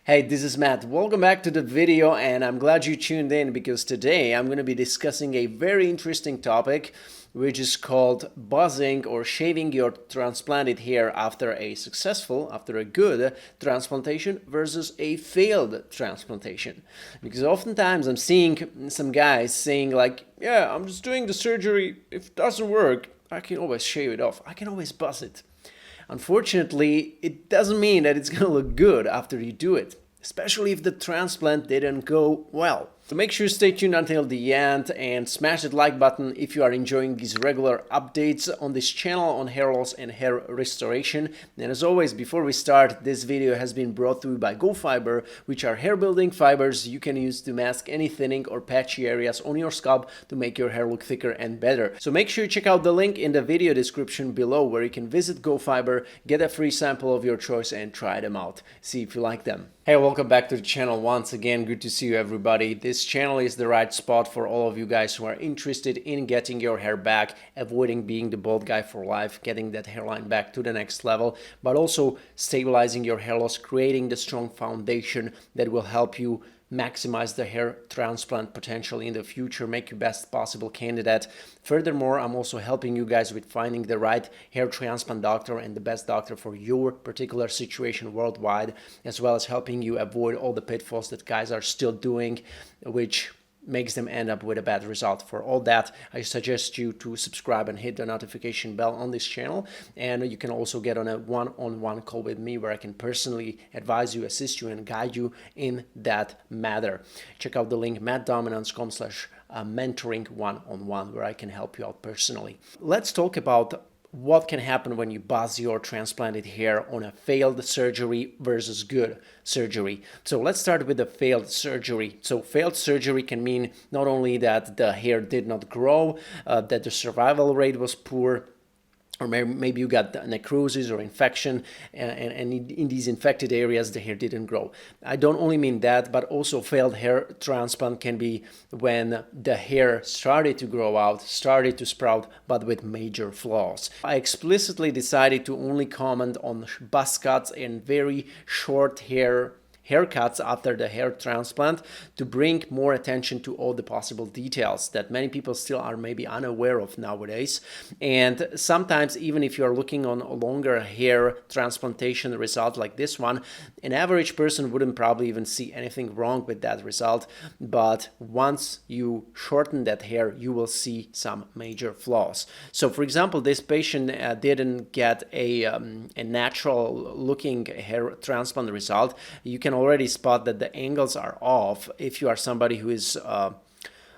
Hey, this is Matt. Welcome back to the video, and I'm glad you tuned in because today I'm going to be discussing a very interesting topic which is called buzzing or shaving your transplanted hair after a good transplantation versus a failed transplantation. Because oftentimes I'm seeing some guys saying like, yeah, I'm just doing the surgery. If it doesn't work, I can always shave it off. I can always buzz it. Unfortunately, it doesn't mean that it's going to look good after you do it, especially if the transplant didn't go well. So make sure you stay tuned until the end and smash that like button if you are enjoying these regular updates on this channel on hair loss and hair restoration. And as always, before we start, this video has been brought to you by GoFiber, which are hair building fibers you can use to mask any thinning or patchy areas on your scalp to make your hair look thicker and better. So make sure you check out the link in the video description below where you can visit GoFiber, get a free sample of your choice and try them out. See if you like them. Hey, welcome back to the channel once again. Good to see you, everybody. This channel is the right spot for all of you guys who are interested in getting your hair back, avoiding being the bald guy for life, getting that hairline back to the next level, but also stabilizing your hair loss, creating the strong foundation that will help you maximize the hair transplant potential in the future, make you best possible candidate. Furthermore, I'm also helping you guys with finding the right hair transplant doctor and the best doctor for your particular situation worldwide, as well as helping you avoid all the pitfalls that guys are still doing, which makes them end up with a bad result. For all that, I suggest you to subscribe and hit the notification bell on this channel, and you can also get on a one-on-one call with me where I can personally advise you, assist you, and guide you in that matter. Check out the link mattdominance.com/mentoring one-on-one where I can help you out personally. Let's talk about what can happen when you buzz your transplanted hair on a failed surgery versus good surgery. So let's start with the failed surgery. So failed surgery can mean not only that the hair did not grow, that the survival rate was poor, or maybe you got necrosis or infection, and in these infected areas the hair didn't grow. I don't only mean that, but also failed hair transplant can be when the hair started to grow out, started to sprout, but with major flaws. I explicitly decided to only comment on buzz cuts and very short haircuts after the hair transplant to bring more attention to all the possible details that many people still are maybe unaware of nowadays. And sometimes even if you are looking on a longer hair transplantation result like this one, an average person wouldn't probably even see anything wrong with that result. But once you shorten that hair, you will see some major flaws. So for example, this patient didn't get a natural looking hair transplant result. You can already spot that the angles are off if you are somebody who is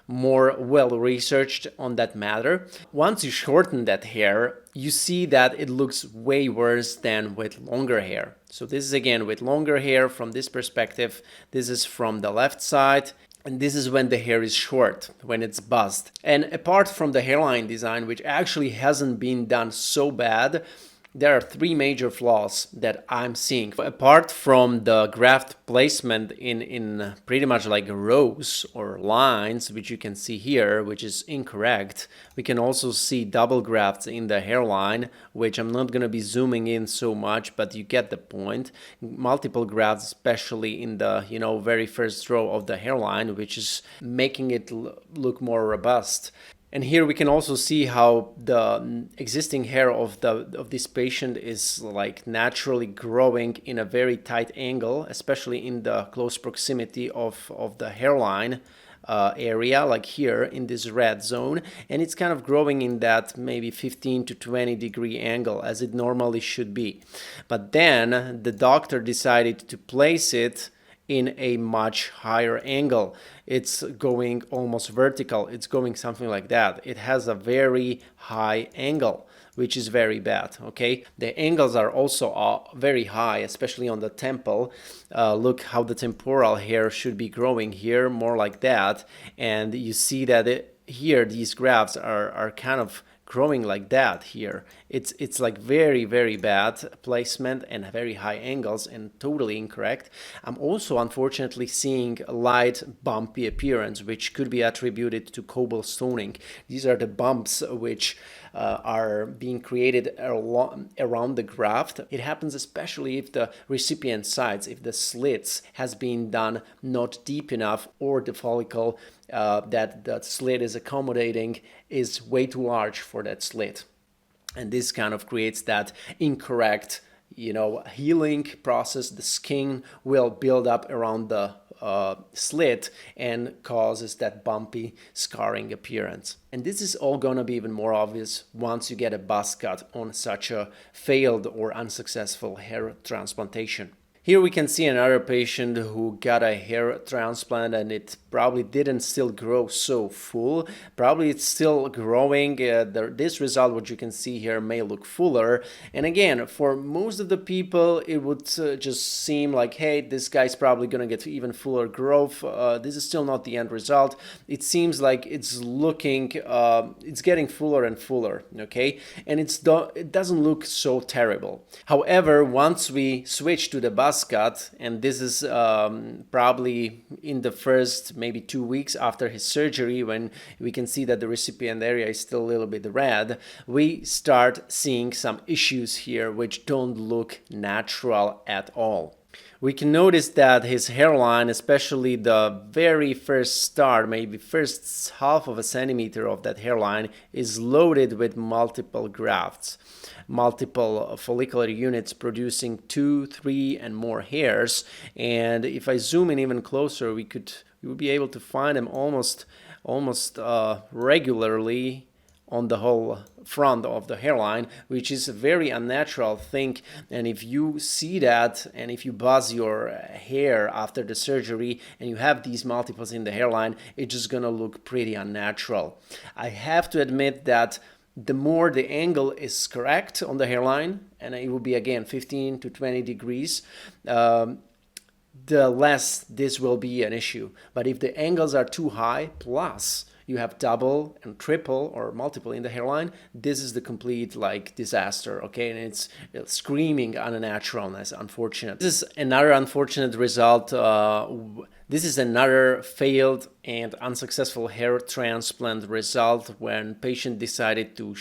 more well researched on that matter. Once you shorten that hair, you see that it looks way worse than with longer hair. So this is again with longer hair from this perspective. This is from the left side. And this is when the hair is short, when it's buzzed. And apart from the hairline design, which actually hasn't been done so bad, there are three major flaws that I'm seeing. Apart from the graft placement in pretty much like rows or lines, which you can see here, which is incorrect, we can also see double grafts in the hairline, which I'm not going to be zooming in so much, but you get the point. Multiple grafts, especially in the very first row of the hairline, which is making it look more robust. And here we can also see how the existing hair of this patient is like naturally growing in a very tight angle, especially in the close proximity of the hairline area, like here in this red zone. And it's kind of growing in that maybe 15 to 20 degree angle as it normally should be. But then the doctor decided to place it in a much higher angle. It's going almost vertical. It's going something like that. It has a very high angle, which is very bad. Okay, the angles are also very high, especially on the temple. Look how the temporal hair should be growing here, more like that. And you see that here these grafts are kind of growing like that here. It's like very, very bad placement and very high angles and totally incorrect. I'm also unfortunately seeing a light bumpy appearance, which could be attributed to cobblestoning. These are the bumps which are being created around the graft. It happens especially if the recipient sites, if the slits has been done not deep enough, or the follicle that the slit is accommodating is way too large for that slit. And this kind of creates that incorrect, healing process. The skin will build up around the slit and causes that bumpy, scarring appearance. And this is all going to be even more obvious once you get a buzz cut on such a failed or unsuccessful hair transplantation. Here we can see another patient who got a hair transplant, and it probably didn't still grow so full. Probably it's still growing. This result, what you can see here, may look fuller. And again, for most of the people, it would just seem like, hey, this guy's probably going to get even fuller growth. This is still not the end result. It seems like it's looking, it's getting fuller and fuller, okay? And it doesn't look so terrible. However, once we switch to the buzz cut, and this is probably in the first maybe 2 weeks after his surgery, when we can see that the recipient area is still a little bit red, we start seeing some issues here which don't look natural at all. We can notice that his hairline, especially the very first start, maybe first half of a centimeter of that hairline, is loaded with multiple grafts, multiple follicular units producing 2, 3, and more hairs. And if I zoom in even closer, we would be able to find them almost regularly on the whole front of the hairline, which is a very unnatural thing. And if you see that, and if you buzz your hair after the surgery and you have these multiples in the hairline, it's just gonna look pretty unnatural. I have to admit that the more the angle is correct on the hairline, and it will be again 15 to 20 degrees, the less this will be an issue. But if the angles are too high, plus you have double and triple or multiple in the hairline, this is the complete disaster, okay? And it's screaming unnaturalness, unfortunate. This is another unfortunate result. This is another failed and unsuccessful hair transplant result when patient decided to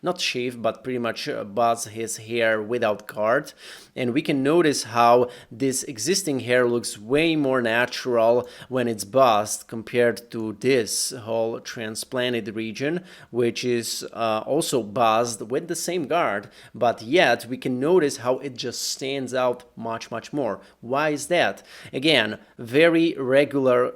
not shave, but pretty much buzz his hair without guard. And we can notice how this existing hair looks way more natural when it's buzzed compared to this whole transplanted region, which is also buzzed with the same guard, but yet we can notice how it just stands out much, much more. Why is that? Again, very regular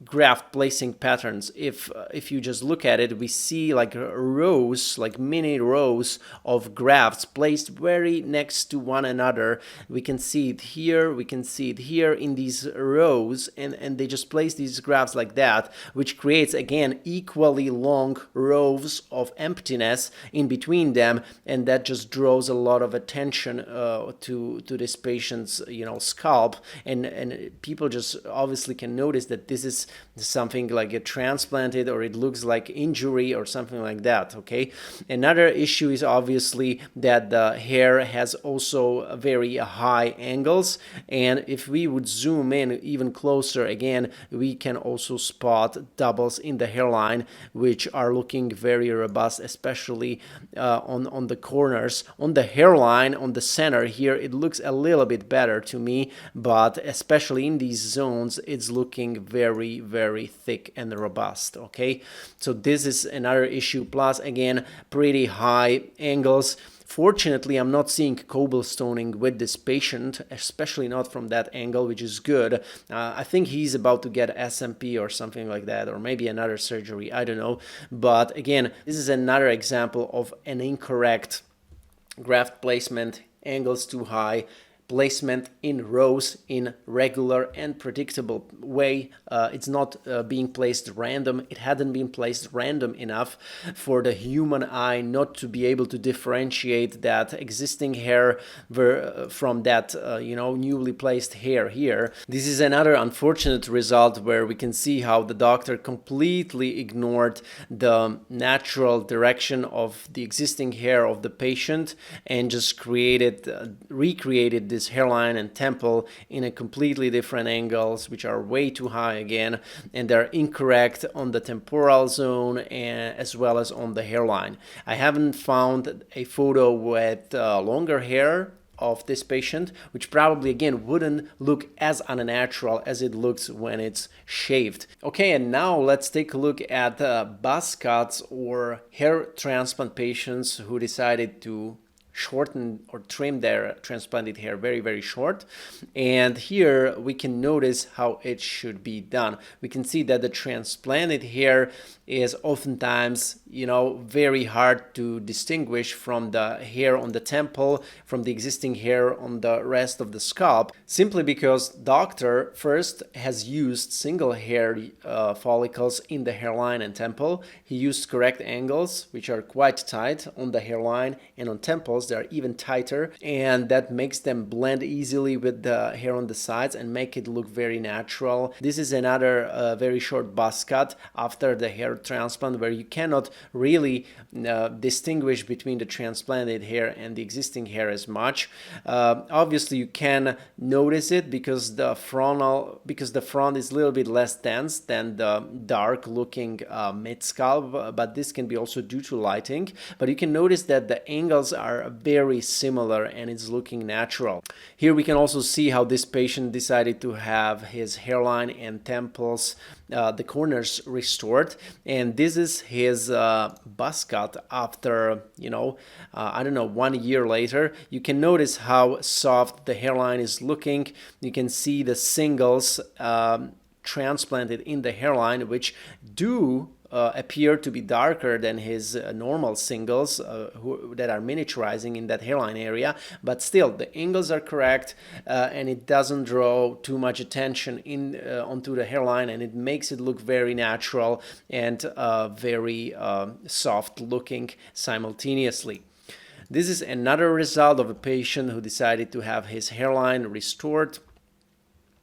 graft placing patterns. If you just look at it, we see rows, mini rows of grafts placed very next to one another. We can see it here, we can see it here in these rows, and they just place these grafts like that, which creates again equally long rows of emptiness in between them, and that just draws a lot of attention to this patient's scalp, and people just obviously can notice that this is something like a transplanted, or it looks like injury or something like that, okay? Another issue is obviously that the hair has also very high angles, and if we would zoom in even closer again, we can also spot doubles in the hairline, which are looking very robust, especially on the corners. On the hairline, on the center here, it looks a little bit better to me, but especially in these zones, it's looking very, very thick and robust, okay? So this is another issue. Plus, again, pretty high angles. Fortunately, I'm not seeing cobblestoning with this patient, especially not from that angle, which is good. I think he's about to get SMP or something like that, or maybe another surgery, I don't know. But again, this is another example of an incorrect graft placement, angles too high, placement in rows in regular and predictable way. It's not being placed random. It hadn't been placed random enough for the human eye not to be able to differentiate that existing hair from that newly placed hair here. This is another unfortunate result where we can see how the doctor completely ignored the natural direction of the existing hair of the patient and just recreated this his hairline and temple in a completely different angles, which are way too high again, and they're incorrect on the temporal zone and as well as on the hairline. I haven't found a photo with longer hair of this patient, which probably again wouldn't look as unnatural as it looks when it's shaved. Okay, and now let's take a look at buzz cuts or hair transplant patients who decided to shorten or trim their transplanted hair very short. And here we can notice how it should be done. We can see that the transplanted hair is oftentimes, very hard to distinguish from the hair on the temple, from the existing hair on the rest of the scalp, simply because doctor first has used single hair follicles in the hairline and temple. He used correct angles, which are quite tight on the hairline and on temples. They're even tighter, and that makes them blend easily with the hair on the sides and make it look very natural. This is another very short buzz cut after the hair transplant, where you cannot really distinguish between the transplanted hair and the existing hair as much. Obviously you can notice it because the front is a little bit less dense than the dark looking mid scalp, but this can be also due to lighting. But you can notice that the angles are very similar and it's looking natural. Here we can also see how this patient decided to have his hairline and temples, the corners restored, and this is his buzz cut after, I don't know, 1 year later. You can notice how soft the hairline is looking. You can see the singles transplanted in the hairline, which do appear to be darker than his normal singles that are miniaturizing in that hairline area, but still the angles are correct and it doesn't draw too much attention onto the hairline, and it makes it look very natural and very soft looking simultaneously. This is another result of a patient who decided to have his hairline restored.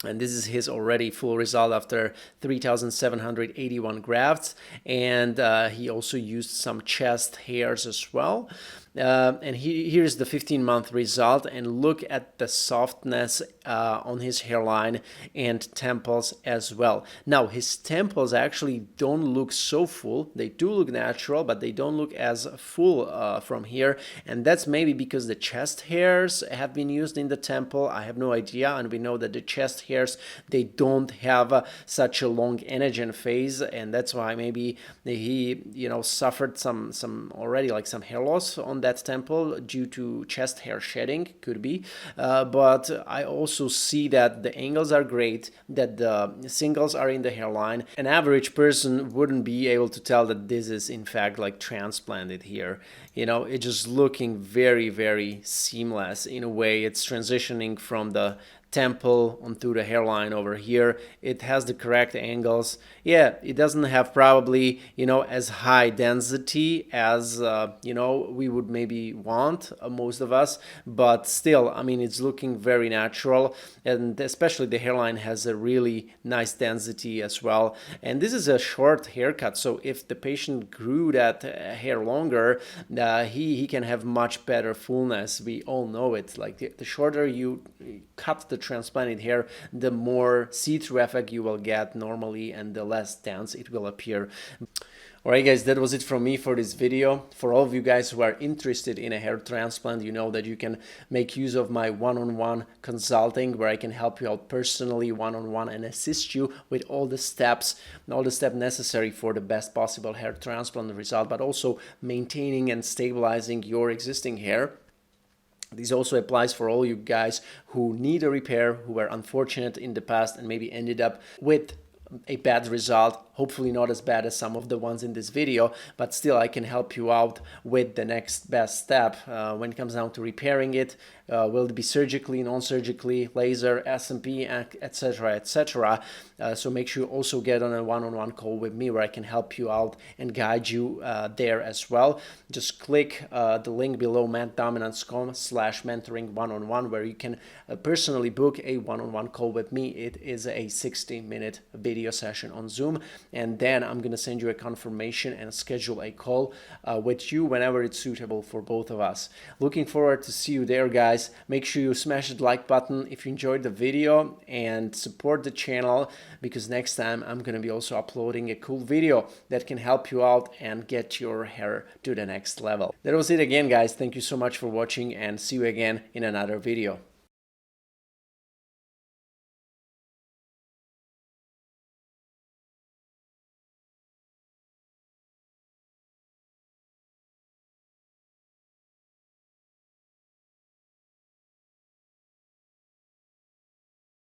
And this is his already full result after 3,781 grafts. And he also used some chest hairs as well. And here's the 15-month result, and look at the softness on his hairline and temples as well. Now his temples actually don't look so full. They do look natural, but they don't look as full from here, and that's maybe because the chest hairs have been used in the temple. I have no idea, and we know that the chest hairs, they don't have such a long anagen phase, and that's why maybe he suffered some already like some hair loss on that temple due to chest hair shedding, could be, but I also see that the angles are great, that the singles are in the hairline. An average person wouldn't be able to tell that this is in fact like transplanted here. It's just looking very seamless in a way. It's transitioning from the temple onto the hairline over here. It has the correct angles. Yeah, it doesn't have probably as high density as we would maybe want, most of us, but still, I mean, it's looking very natural, and especially the hairline has a really nice density as well. And this is a short haircut, so if the patient grew that hair longer, he can have much better fullness. We all know it. Like the shorter you cut the transplanted hair, the more see-through effect you will get normally, and the less dense it will appear. Alright guys, that was it from me for this video. For all of you guys who are interested in a hair transplant, you know that you can make use of my one-on-one consulting, where I can help you out personally one-on-one and assist you with all the steps necessary for the best possible hair transplant result, but also maintaining and stabilizing your existing hair. This also applies for all you guys who need a repair, who were unfortunate in the past and maybe ended up with a bad result. Hopefully not as bad as some of the ones in this video, but still I can help you out with the next best step when it comes down to repairing it. Will it be surgically, non-surgically, laser, SMP, etc., etc. So make sure you also get on a one-on-one call with me, where I can help you out and guide you there as well. Just click the link below, mattdominance.com/mentoring one-on-one, where you can personally book a one-on-one call with me. It is a 60-minute video session on Zoom, and then I'm going to send you a confirmation and schedule a call with you whenever it's suitable for both of us. Looking forward to see you there, guys. guys, make sure you smash the like button if you enjoyed the video and support the channel, because next time I'm going to be also uploading a cool video that can help you out and get your hair to the next level. That was it again, guys. Thank you so much for watching and see you again in another video.